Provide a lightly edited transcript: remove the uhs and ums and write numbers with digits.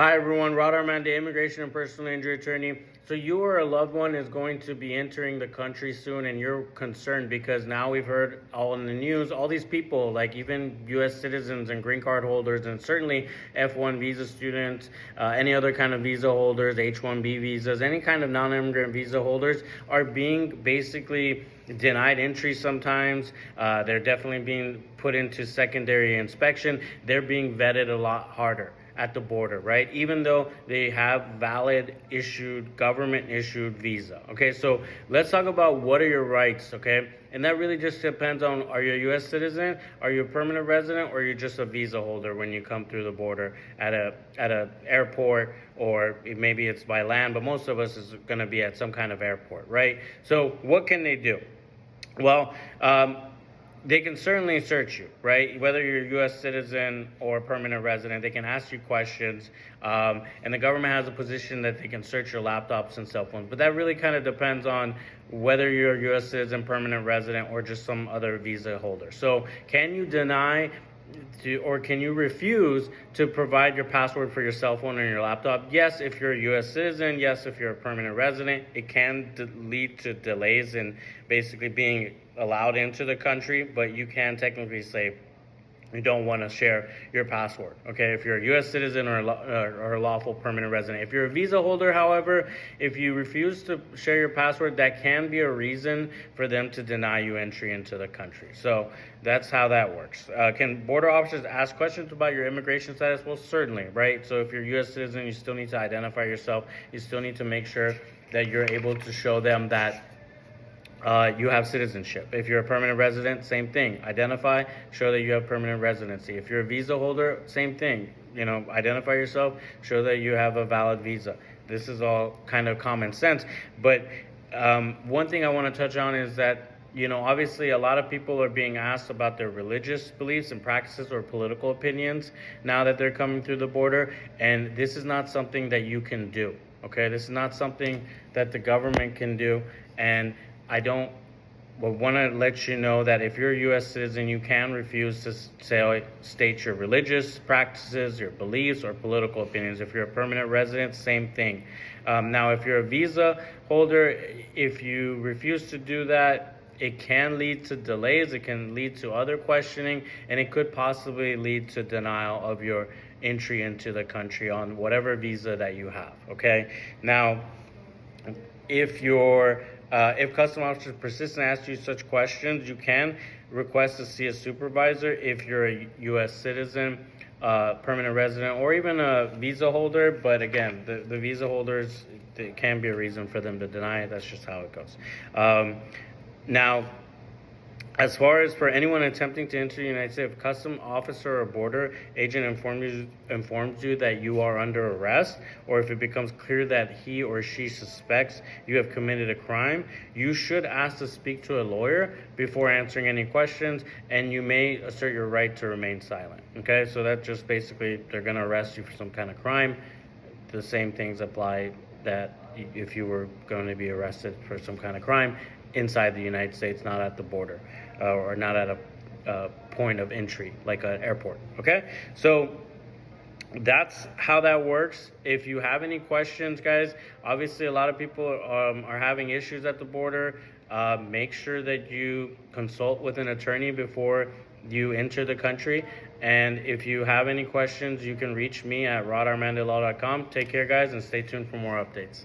Hi everyone, Rod Armande, immigration and personal injury attorney. So you or a loved one is going to be entering the country soon and you're concerned because now we've heard all in the news, all these people, like even U.S. citizens and green card holders and certainly F1 visa students, any other kind of visa holders, H-1B visas, any kind of non-immigrant visa holders are being basically denied entry sometimes. They're definitely being put into secondary inspection. They're being vetted a lot harder at the border, right? Even though they have valid government issued visa. Okay, so let's talk about what are your rights, okay? And that really just depends on, are you a U.S. citizen, are you a permanent resident, or are you just a visa holder when you come through the border at a airport, or maybe it's by land, but most of us is gonna be at some kind of airport, right? So what can they do? Well, they can certainly search you, right? Whether you're a U.S. citizen or a permanent resident, they can ask you questions, and the government has a position that they can search your laptops and cell phones. But that really kind of depends on whether you're a U.S. citizen, permanent resident, or just some other visa holder. So can you deny or can you refuse to provide your password for your cell phone or your laptop? Yes, if you're a U.S. citizen. Yes, if you're a permanent resident. It can lead to delays in basically being allowed into the country, but you can technically say you don't want to share your password, okay, if you're a U.S. citizen or a lawful permanent resident. If you're a visa holder, however, if you refuse to share your password, that can be a reason for them to deny you entry into the country. So that's how that works. Can border officers ask questions about your immigration status? Well, certainly, right? So if you're a U.S. citizen, you still need to identify yourself. You still need to make sure that you're able to show them that you have citizenship. If you're a permanent resident, same thing. Identify, show that you have permanent residency. If you're a visa holder, same thing. Identify yourself, show that you have a valid visa. This is all kind of common sense. But one thing I want to touch on is that, obviously a lot of people are being asked about their religious beliefs and practices or political opinions now that they're coming through the border. And this is not something that you can do. Okay, this is not something that the government can do. And I want to let you know that if you're a U.S. citizen, you can refuse to state your religious practices, your beliefs, or political opinions. If you're a permanent resident, same thing. Now, if you're a visa holder, if you refuse to do that, it can lead to delays, it can lead to other questioning, and it could possibly lead to denial of your entry into the country on whatever visa that you have, okay? Now, if custom officers persist and ask you such questions, you can request to see a supervisor if you're a U.S. citizen, permanent resident, or even a visa holder. But again, the visa holders, it can be a reason for them to deny it. That's just how it goes. Now, as far as for anyone attempting to enter the United States, if a custom officer or border agent informs you that you are under arrest, or if it becomes clear that he or she suspects you have committed a crime, you should ask to speak to a lawyer before answering any questions, and you may assert your right to remain silent. Okay, so that just basically, they're going to arrest you for some kind of crime. The same things apply that if you were going to be arrested for some kind of crime inside the United States, not at the border, or not at a point of entry, like an airport, okay? So that's how that works. If you have any questions, guys, obviously a lot of people are having issues at the border. Make sure that you consult with an attorney before you enter the country. And if you have any questions, you can reach me at rodarmandelaw.com. Take care, guys, and stay tuned for more updates.